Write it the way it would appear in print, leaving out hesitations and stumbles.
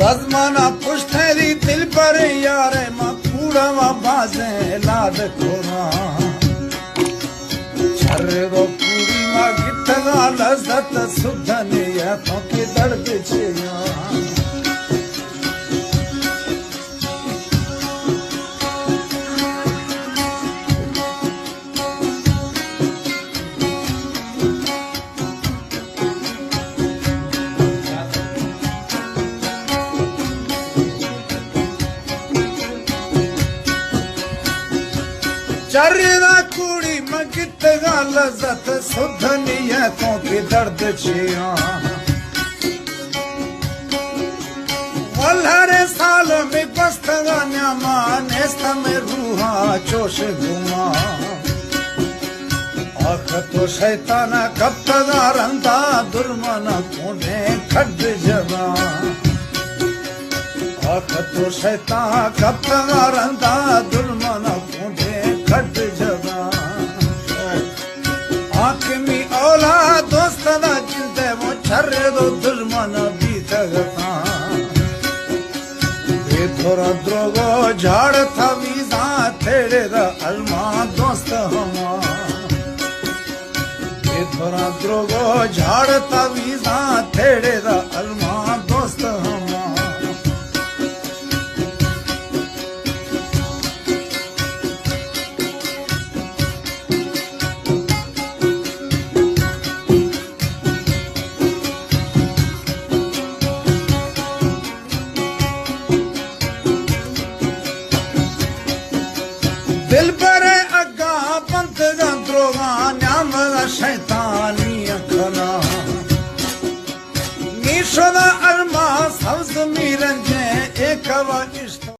रजमाना पुष्ठेरी दिल पर यारे मां कूड़वा बाजे लाद खोरा छर्रो पूरी मां गिटगा लज़त सुधने या तो के दर्द छिया चरदा कुड़ी मगित लज़त सुधनी है तो की दर्द छिया वल्हरे साल में बस्तगा न्यामा नेस्त में रूहा चोश घुमा आख तो शैतान कब तगा रंदा दुर्मन कोने खड जगा आख तो शैतान कब तगा रंदा दुर्मन कोने खड जगा आखमी औला दोस्त दा जिंदे वो छर्रे दो दुश्मन भी तगता ये थोड़ा द्रोगो झाड़ था वीजा तेरे दा अलमा दोस्त हमा ये थोड़ा द्रोगो झाड़ था वीजा तेरे दा अलमा दोस्त हमा दिल पर अगा पंत गंद्रोगा न्याम शैतानी अखना नीशोदा अरमा सब्ज मीरंजे एक वा इश्क